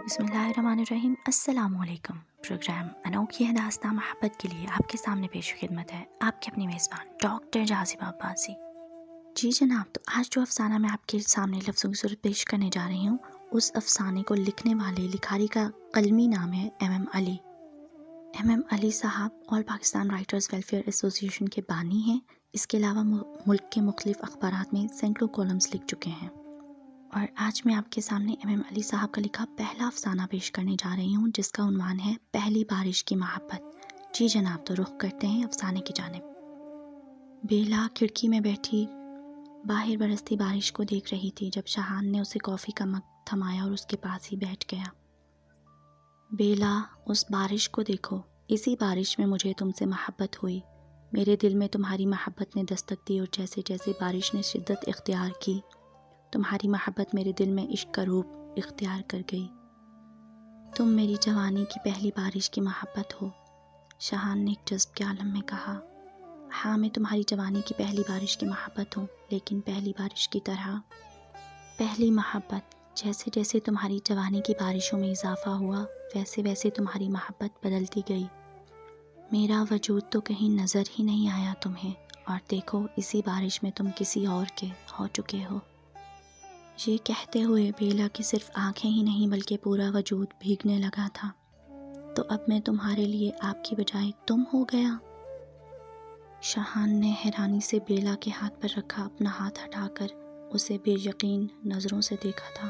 بسم اللہ الرحمن الرحیم۔ السلام علیکم۔ پروگرام انوکھی ہے داستاں محبت کے لیے آپ کے سامنے پیش خدمت ہے آپ کے اپنی میزبان ڈاکٹر جازبہ عباسی۔ جی جناب، تو آج جو افسانہ میں آپ کے سامنے لفظوں کی صورت پیش کرنے جا رہی ہوں، اس افسانے کو لکھنے والے لکھاری کا قلمی نام ہے ایم علی۔ ایم علی صاحب آل پاکستان رائٹرز ویلفیئر ایسوسی ایشن کے بانی ہیں۔ اس کے علاوہ ملک کے مختلف اخبارات میں سینکڑوں کالمز لکھ چکے ہیں، اور آج میں آپ کے سامنے ایم علی صاحب کا لکھا پہلا افسانہ پیش کرنے جا رہی ہوں، جس کا عنوان ہے پہلی بارش کی محبت۔ جی جناب، تو رخ کرتے ہیں افسانے کی جانب۔ بیلا کھڑکی میں بیٹھی باہر برستی بارش کو دیکھ رہی تھی جب شاہان نے اسے کافی کا مگ تھمایا اور اس کے پاس ہی بیٹھ گیا۔ بیلا، اس بارش کو دیکھو، اسی بارش میں مجھے تم سے محبت ہوئی۔ میرے دل میں تمہاری محبت نے دستک دی، اور جیسے جیسے بارش نے شدت اختیار کی، تمہاری محبت میرے دل میں عشق کا روپ اختیار کر گئی۔ تم میری جوانی کی پہلی بارش کی محبت ہو، شاہان نے ایک جذب کے عالم میں کہا۔ ہاں، میں تمہاری جوانی کی پہلی بارش کی محبت ہوں، لیکن پہلی بارش کی طرح پہلی محبت۔ جیسے جیسے تمہاری جوانی کی بارشوں میں اضافہ ہوا، ویسے ویسے تمہاری محبت بدلتی گئی۔ میرا وجود تو کہیں نظر ہی نہیں آیا تمہیں، اور دیکھو اسی بارش میں تم کسی اور کے ہو چکے ہو۔ یہ کہتے ہوئے بیلا کی صرف آنکھیں ہی نہیں بلکہ پورا وجود بھیگنے لگا تھا۔ تو اب میں تمہارے لیے آپ کی بجائے تم ہو گیا؟ شاہان نے حیرانی سے بیلا کے ہاتھ پر رکھا اپنا ہاتھ ہٹا کر اسے بے یقین نظروں سے دیکھا تھا۔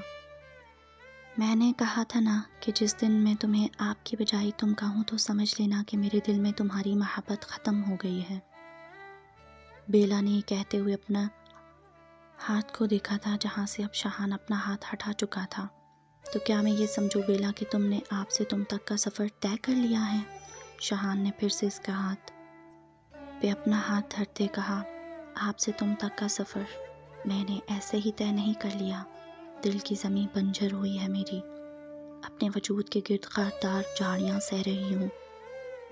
میں نے کہا تھا نا کہ جس دن میں تمہیں آپ کی بجائے تم کہوں تو سمجھ لینا کہ میرے دل میں تمہاری محبت ختم ہو گئی ہے۔ بیلا نے یہ کہتے ہوئے اپنا ہاتھ کو دیکھا تھا جہاں سے اب شاہان اپنا ہاتھ ہٹا چکا تھا۔ تو کیا میں یہ سمجھوں بیلا کہ تم نے آپ سے تم تک کا سفر طے کر لیا ہے؟ شاہان نے پھر سے اس کا ہاتھ پہ اپنا ہاتھ دھرتے کہا۔ آپ سے تم تک کا سفر میں نے ایسے ہی طے نہیں کر لیا، دل کی زمین بنجر ہوئی ہے میری، اپنے وجود کے گرد خاردار جھاڑیاں سہ رہی ہوں۔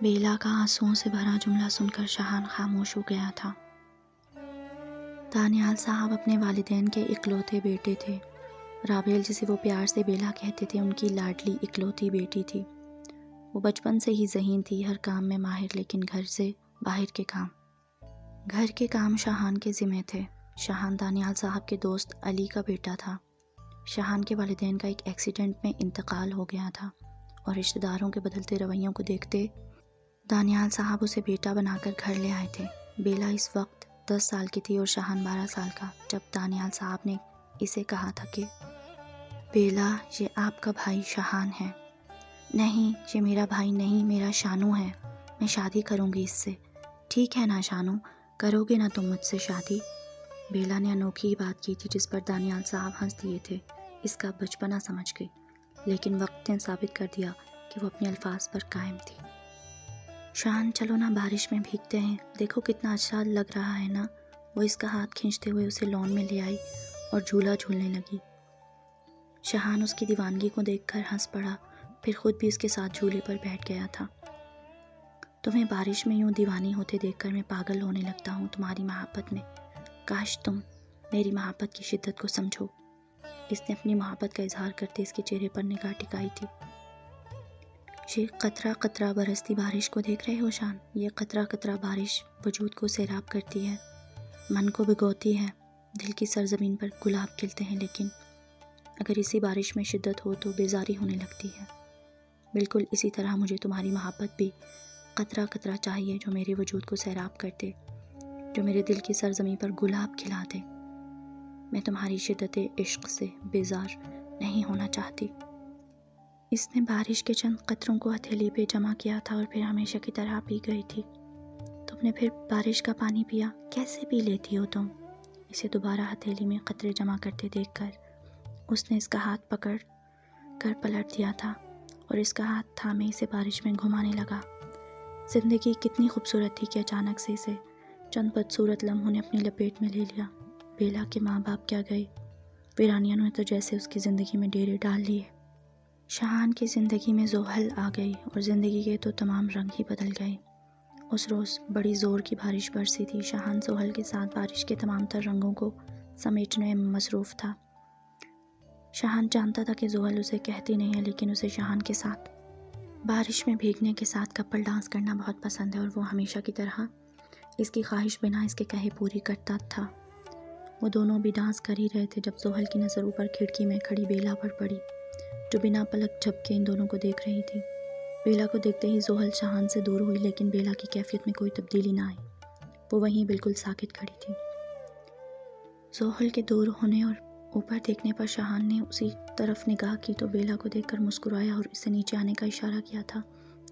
بیلا کا آنسوؤں سے بھرا جملہ سن کر شاہان خاموش ہو گیا تھا۔ دانیال صاحب اپنے والدین کے اکلوتے بیٹے تھے۔ رابیل، جسے وہ پیار سے بیلا کہتے تھے، ان کی لاڈلی اکلوتی بیٹی تھی۔ وہ بچپن سے ہی ذہین تھی، ہر کام میں ماہر، لیکن گھر سے باہر کے کام شاہان کے ذمہ تھے۔ شاہان دانیال صاحب کے دوست علی کا بیٹا تھا۔ شاہان کے والدین کا ایک ایکسیڈنٹ میں انتقال ہو گیا تھا، اور رشتہ داروں کے بدلتے رویوں کو دیکھتے دانیال صاحب اسے بیٹا بنا کر گھر لے آئے تھے۔ بیلا اس وقت 10 سال کی تھی اور شاہان 12 سال کا، جب دانیال صاحب نے اسے کہا تھا کہ بیلا، یہ آپ کا بھائی شاہان ہے۔ نہیں، یہ میرا بھائی نہیں، میرا شانو ہے، میں شادی کروں گی اس سے۔ ٹھیک ہے نا شانو، کرو گے نا تم مجھ سے شادی؟ بیلا نے انوکھی بات کی تھی جس پر دانیال صاحب ہنس دیے تھے۔ اس کا بچپنا سمجھ گئی، لیکن وقت نے ثابت کر دیا کہ وہ اپنے الفاظ پر قائم تھی۔ شاہان، چلو نا بارش میں بھیگتے ہیں، دیکھو کتنا اچھا لگ رہا ہے نا۔ وہ اس کا ہاتھ کھینچتے ہوئے اسے لان میں لے آئی اور جھولا جھولنے لگی۔ شاہان اس کی دیوانگی کو دیکھ کر ہنس پڑا، پھر خود بھی اس کے ساتھ جھولے پر بیٹھ گیا تھا۔ تمہیں بارش میں یوں دیوانی ہوتے دیکھ کر میں پاگل ہونے لگتا ہوں تمہاری محبت میں۔ کاش تم میری محبت کی شدت کو سمجھو۔ اس نے اپنی محبت کا اظہار کرتے اس کے چہرے پر نگاہ ٹکائی تھی۔ یہ قطرہ قطرہ برستی بارش کو دیکھ رہے ہو شان؟ یہ قطرہ قطرہ بارش وجود کو سیراب کرتی ہے، من کو بھگوتی ہے، دل کی سرزمین پر گلاب کھلتے ہیں، لیکن اگر اسی بارش میں شدت ہو تو بیزاری ہونے لگتی ہے۔ بالکل اسی طرح مجھے تمہاری محبت بھی قطرہ قطرہ چاہیے، جو میرے وجود کو سیراب کر دے، جو میرے دل کی سرزمین پر گلاب کھلا دے۔ میں تمہاری شدت عشق سے بیزار نہیں ہونا چاہتی۔ اس نے بارش کے چند قطروں کو ہتھیلی پہ جمع کیا تھا اور پھر ہمیشہ کی طرح پی گئی تھی۔ تم نے پھر بارش کا پانی پیا؟ کیسے پی لیتی ہو تم؟ اسے دوبارہ ہتھیلی میں قطرے جمع کرتے دیکھ کر اس نے اس کا ہاتھ پکڑ کر پلٹ دیا تھا اور اس کا ہاتھ تھامے اسے بارش میں گھمانے لگا۔ زندگی کتنی خوبصورت تھی کہ اچانک سے اسے چند بدصورت لمحوں نے اپنی لپیٹ میں لے لیا۔ بیلا کے ماں باپ کیا گئے، ویرانیوں نے تو جیسے اس کی زندگی میں ڈیرے ڈال لیے۔ شاہان کی زندگی میں زحل آ گئی اور زندگی کے تو تمام رنگ ہی بدل گئے۔ اس روز بڑی زور کی بارش برسی تھی۔ شاہان زحل کے ساتھ بارش کے تمام تر رنگوں کو سمیٹنے میں مصروف تھا۔ شاہان جانتا تھا کہ زحل اسے کہتی نہیں ہے، لیکن اسے شاہان کے ساتھ بارش میں بھیگنے کے ساتھ کپل ڈانس کرنا بہت پسند ہے، اور وہ ہمیشہ کی طرح اس کی خواہش بنا اس کے کہے پوری کرتا تھا۔ وہ دونوں بھی ڈانس کر ہی رہے تھے جب زحل کی نظر اوپر کھڑکی میں کھڑی بیلا پر پڑی، جو بنا پلک جھپکے ان دونوں کو دیکھ رہی تھی۔ بیلا کو دیکھتے ہی زحل شاہان سے دور ہوئی، لیکن بیلا کی کیفیت میں کوئی تبدیلی نہ آئی۔ وہ وہیں بالکل ساکت کھڑی تھی۔ زحل کے دور ہونے اور اوپر دیکھنے پر شاہان نے اسی طرف نگاہ کی تو بیلا کو دیکھ کر مسکرایا اور اسے نیچے آنے کا اشارہ کیا تھا،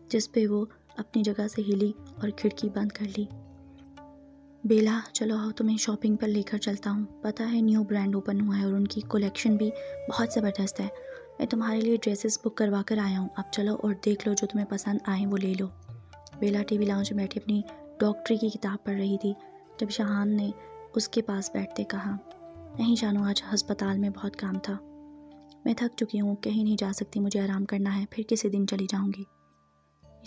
جس پہ وہ اپنی جگہ سے ہلی اور کھڑکی بند کر لی۔ بیلا، چلو آؤ تمہیں شاپنگ پر لے کر چلتا ہوں۔ پتہ ہے نیو برانڈ اوپن ہوا ہے اور ان کی کلیکشن بھی بہت زبردست ہے۔ میں تمہارے لیے ڈریسز بک کروا کر آیا ہوں، اب چلو اور دیکھ لو، جو تمہیں پسند آئیں وہ لے لو۔ بیلا ٹی وی لاؤنج میں بیٹھی اپنی ڈاکٹری کی کتاب پڑھ رہی تھی جب شاہان نے اس کے پاس بیٹھتے کہا، نہیں شانو، آج ہسپتال میں بہت کام تھا، میں تھک چکی ہوں، کہیں نہیں جا سکتی، مجھے آرام کرنا ہے، پھر کسی دن چلی جاؤں گی۔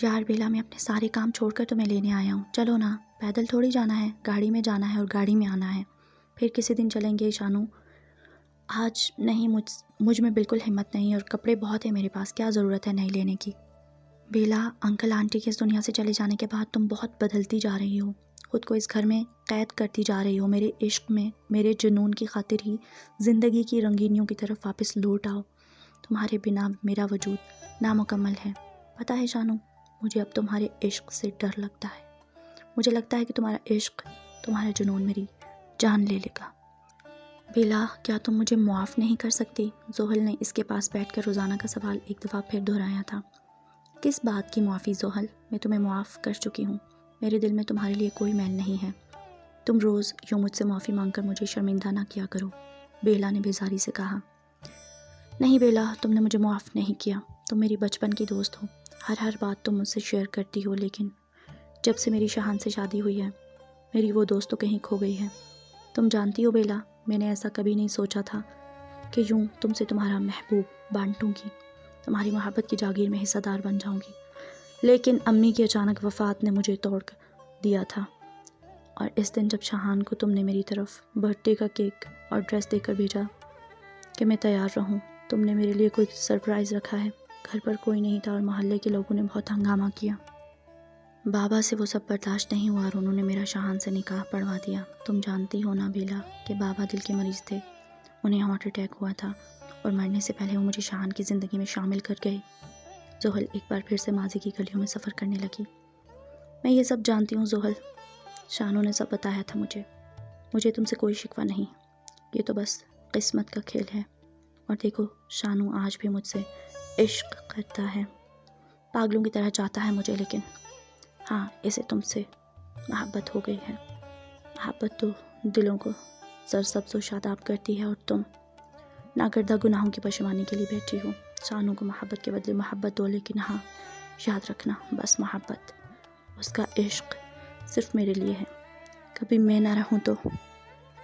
یار بیلا، میں اپنے سارے کام چھوڑ کر تمہیں لینے آیا ہوں، چلو نا، پیدل تھوڑی جانا ہے، گاڑی میں جانا ہے اور گاڑی میں آنا ہے، پھر کسی دن چلیں گے شانو، آج نہیں، مجھ میں بالکل ہمت نہیں، اور کپڑے بہت ہیں میرے پاس، کیا ضرورت ہے نئے لینے کی۔ بیلا، انکل آنٹی کے اس دنیا سے چلے جانے کے بعد تم بہت بدلتی جا رہی ہو، خود کو اس گھر میں قید کرتی جا رہی ہو، میرے عشق میں میرے جنون کی خاطر ہی زندگی کی رنگینیوں کی طرف واپس لوٹ آؤ، تمہارے بنا میرا وجود نامکمل ہے۔ پتہ ہے شانو، مجھے اب تمہارے عشق سے ڈر لگتا ہے، مجھے لگتا ہے کہ تمہارا عشق، تمہارا جنون میری جان لے لے گا۔ بیلا، کیا تم مجھے معاف نہیں کر سکتی؟ زحل نے اس کے پاس بیٹھ کر روزانہ کا سوال ایک دفعہ پھر دہرایا تھا۔ کس بات کی معافی زحل؟ میں تمہیں معاف کر چکی ہوں، میرے دل میں تمہارے لیے کوئی میل نہیں ہے، تم روز یوں مجھ سے معافی مانگ کر مجھے شرمندہ نہ کیا کرو، بیلا نے بیزاری سے کہا۔ نہیں بیلا، تم نے مجھے معاف نہیں کیا، تم میری بچپن کی دوست ہو، ہر بات تم مجھ سے شیئر کرتی ہو، لیکن جب سے میری شاہان سے شادی ہوئی ہے، میری وہ دوست تو کہیں کھو گئی ہے۔ تم جانتی ہو بیلا، میں نے ایسا کبھی نہیں سوچا تھا کہ یوں تم سے تمہارا محبوب بانٹوں گی، تمہاری محبت کی جاگیر میں حصہ دار بن جاؤں گی، لیکن امی کی اچانک وفات نے مجھے توڑ دیا تھا، اور اس دن جب شاہان کو تم نے میری طرف برتھ ڈے کا کیک اور ڈریس دے کر بھیجا کہ میں تیار رہوں، تم نے میرے لیے کوئی سرپرائز رکھا ہے، گھر پر کوئی نہیں تھا اور محلے کے لوگوں نے بہت ہنگامہ کیا، بابا سے وہ سب برداشت نہیں ہوا اور انہوں نے میرا شاہان سے نکاح پڑھوا دیا۔ تم جانتی ہو نا بیلا کہ بابا دل کے مریض تھے، انہیں ہارٹ اٹیک ہوا تھا اور مرنے سے پہلے وہ مجھے شاہان کی زندگی میں شامل کر گئے۔ زحل ایک بار پھر سے ماضی کی گلیوں میں سفر کرنے لگی۔ میں یہ سب جانتی ہوں زحل، شانو نے سب بتایا تھا مجھے تم سے کوئی شکوہ نہیں، یہ تو بس قسمت کا کھیل ہے، اور دیکھو شانو آج بھی مجھ سے عشق کرتا ہے، پاگلوں کی طرح چاہتا ہے مجھے، لیکن ہاں، اسے تم سے محبت ہو گئی ہے۔ محبت تو دلوں کو سرسبز و شاداب کرتی ہے، اور تم ناکردہ گناہوں کی پشیمانی کے لیے بیٹھی ہو۔ شانو کو محبت کے بدلے محبت دو، لیکن ہاں، یاد رکھنا، بس محبت، اس کا عشق صرف میرے لیے ہے، کبھی میں نہ رہوں تو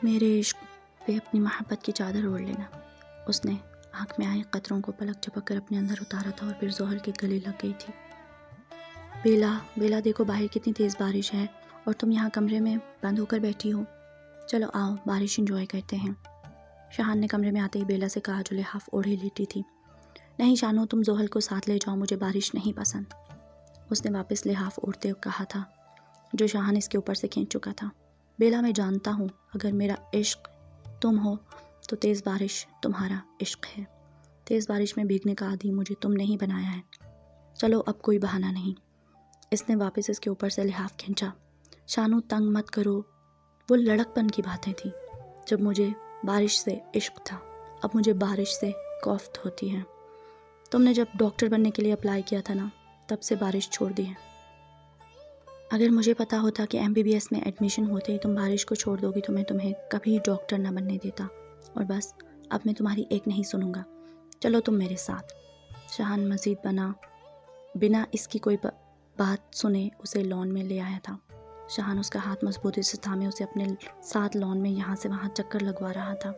میرے عشق پہ اپنی محبت کی چادر اوڑھ لینا۔ اس نے آنکھ میں آئے قطروں کو پلک جھپک کر اپنے اندر اتارا تھا اور پھر زحل کے گلے لگ گئی تھی۔ بیلا دیکھو باہر کتنی تیز بارش ہے اور تم یہاں کمرے میں بند ہو کر بیٹھی ہو، چلو آؤ بارش انجوائے کرتے ہیں۔ شاہان نے کمرے میں آتے ہی بیلا سے کہا جو لحاف اوڑھے لیٹی تھی۔ نہیں شانو، تم زحل کو ساتھ لے جاؤ، مجھے بارش نہیں پسند، اس نے واپس لحاف اوڑھتے ہوئے کہا تھا جو شاہان اس کے اوپر سے کھینچ چکا تھا۔ بیلا، میں جانتا ہوں اگر میرا عشق تم ہو تو تیز بارش تمہارا عشق ہے، تیز بارش میں بھیگنے کا عادی مجھے تم نے ہی بنایا ہے، چلو اب کوئی بہانہ نہیں۔ اس نے واپس اس کے اوپر سے لحاف کھینچا۔ شانو تنگ مت کرو، وہ لڑک پن کی باتیں تھیں، جب مجھے بارش سے عشق تھا، اب مجھے بارش سے کوفت ہوتی ہے۔ تم نے جب ڈاکٹر بننے کے لیے اپلائی کیا تھا نا، تب سے بارش چھوڑ دی ہے۔ اگر مجھے پتا ہوتا کہ MBBS میں ایڈمیشن ہوتے ہی تم بارش کو چھوڑ دو گی تو میں تمہیں کبھی ڈاکٹر نہ بننے دیتا، اور بس اب میں تمہاری ایک نہیں سنوں گا، چلو تم میرے ساتھ۔ شاہان مزید بنا اس کی کوئی بات سنے اسے لان میں لے آیا تھا۔ شاہان اس کا ہاتھ مضبوطی سے تھامے اسے اپنے ساتھ لان میں یہاں سے وہاں چکر لگوا رہا تھا۔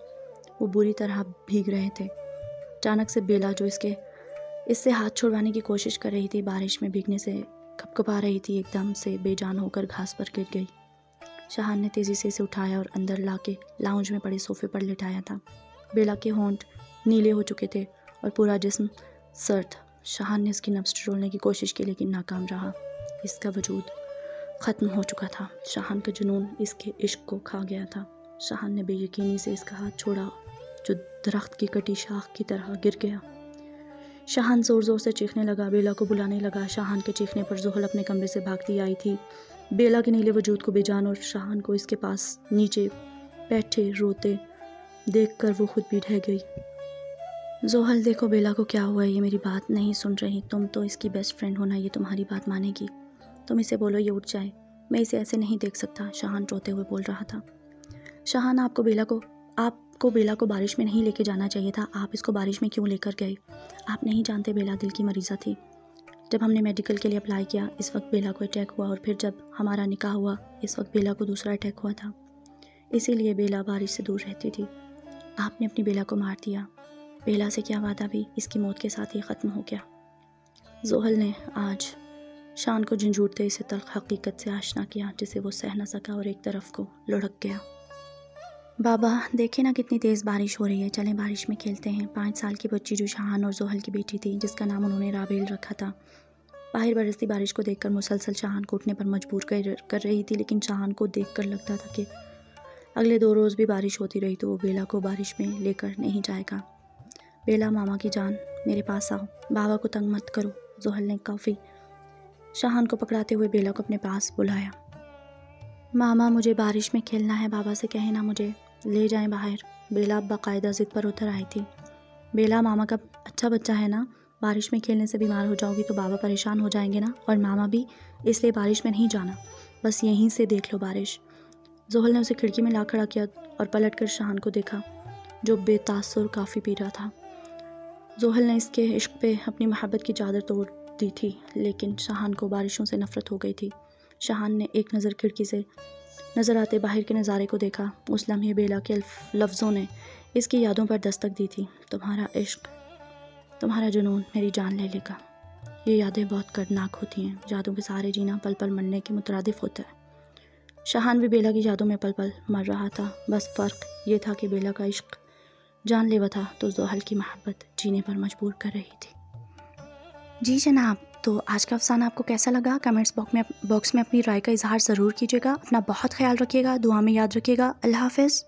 وہ بری طرح بھیگ رہے تھے۔ اچانک سے بیلا جو اس سے ہاتھ چھڑوانے کی کوشش کر رہی تھی، بارش میں بھیگنے سے کپکپا رہی تھی، ایک دم سے بے جان ہو کر گھاس پر گر گئی۔ شاہان نے تیزی سے اسے اٹھایا اور اندر لا کے لاؤنج میں پڑے صوفے پر لٹایا تھا۔ بیلا کے ہونٹ نیلے ہو چکے تھے اور پورا جسم سرد. شاہان نے اس کی نبض ٹٹولنے کی کوشش کی لیکن ناکام رہا. اس کا وجود ختم ہو چکا تھا. شاہان کا جنون اس کے عشق کو کھا گیا تھا. شاہان نے بے یقینی سے اس کا ہاتھ چھوڑا جو درخت کی کٹی شاخ کی طرح گر گیا. شاہان زور زور سے چیخنے لگا، بیلا کو بلانے لگا. شاہان کے چیخنے پر زحل اپنے کمرے سے بھاگتی آئی تھی. بیلا کے نیلے وجود کو بے جان اور شاہان کو اس کے پاس نیچے بیٹھے روتے دیکھ کر وہ خود بھی ڈھہ گئی. زحل دیکھو بیلا کو کیا ہوا ہے، یہ میری بات نہیں سن رہی. تم تو اس کی بیسٹ فرینڈ ہونا، یہ تمہاری بات مانے گی. تم اسے بولو یہ اٹھ جائے. میں اسے ایسے نہیں دیکھ سکتا، شاہان روتے ہوئے بول رہا تھا. شاہان آپ کو بیلا کو بارش میں نہیں لے کے جانا چاہیے تھا. آپ اس کو بارش میں کیوں لے کر گئے؟ آپ نہیں جانتے بیلا دل کی مریضہ تھی. جب ہم نے میڈیکل کے لیے اپلائی کیا اس وقت بیلا کو اٹیک ہوا، اور پھر جب ہمارا نکاح ہوا اس وقت بیلا کو دوسرا اٹیک ہوا تھا. اسی لیے بیلا بارش سے دور رہتی تھی. آپ نے اپنی بیلا کو مار دیا. بیلا سے کیا وعدہ بھی اس کی موت کے ساتھ ہی ختم ہو گیا. زحل نے آج شان کو جھنجھوڑتے اسے تلخ حقیقت سے آشنا کیا جسے وہ سہ نہ سکا اور ایک طرف کو لڑک گیا. بابا دیکھیں نا کتنی تیز بارش ہو رہی ہے، چلیں بارش میں کھیلتے ہیں. 5 سال کی بچی جو شاہان اور زحل کی بیٹی تھی جس کا نام انہوں نے رابیل رکھا تھا، باہر برستی بارش کو دیکھ کر مسلسل شاہان کو اٹھنے پر مجبور کر رہی تھی. لیکن شاہان کو دیکھ کر لگتا تھا کہ اگلے 2 روز بھی بارش ہوتی رہی تو وہ بیلا کو بارش میں لے کر نہیں جائے گا. بیلا ماما کی جان میرے پاس آؤ، بابا کو تنگ مت کرو. زحل نے کافی شاہان کو پکڑاتے ہوئے بیلا کو اپنے پاس بلایا. ماما مجھے بارش میں کھیلنا ہے، بابا سے کہیں نا مجھے لے جائیں باہر. بیلا باقاعدہ ضد پر اتر آئی تھی. بیلا ماما کا اچھا بچہ ہے نا، بارش میں کھیلنے سے بیمار ہو جاؤ گی تو بابا پریشان ہو جائیں گے نا، اور ماما بھی، اس لیے بارش میں نہیں جانا، بس یہیں سے دیکھ لو بارش. زحل نے اسے کھڑکی میں لا کھڑا کیا اور پلٹ کر شاہان کو دیکھا جو بے تاثر کافی پی رہا تھا. زحل نے اس کے عشق پہ اپنی محبت کی چادر توڑ دی تھی لیکن شاہان کو بارشوں سے نفرت ہو گئی تھی. شاہان نے ایک نظر کھڑکی سے نظر آتے باہر کے نظارے کو دیکھا. اس لمحے بیلا کے لفظوں نے اس کی یادوں پر دستک دی تھی. تمہارا عشق، تمہارا جنون میری جان لے لے گا. یہ یادیں بہت دردناک ہوتی ہیں. یادوں کے سہارے جینا پل پل مرنے کے مترادف ہوتا ہے. شاہان بھی بیلا کی یادوں میں پل پل مر رہا تھا. بس فرق یہ تھا کہ بیلا کا عشق جان لیوا تھا تو زحل کی محبت جینے پر مجبور کر رہی تھی. جی جناب، تو آج کا افسانہ آپ کو کیسا لگا؟ کمنٹس باکس میں اپنی رائے کا اظہار ضرور کیجیے گا. اپنا بہت خیال رکھیے گا، دعا میں یاد رکھیے گا. اللہ حافظ.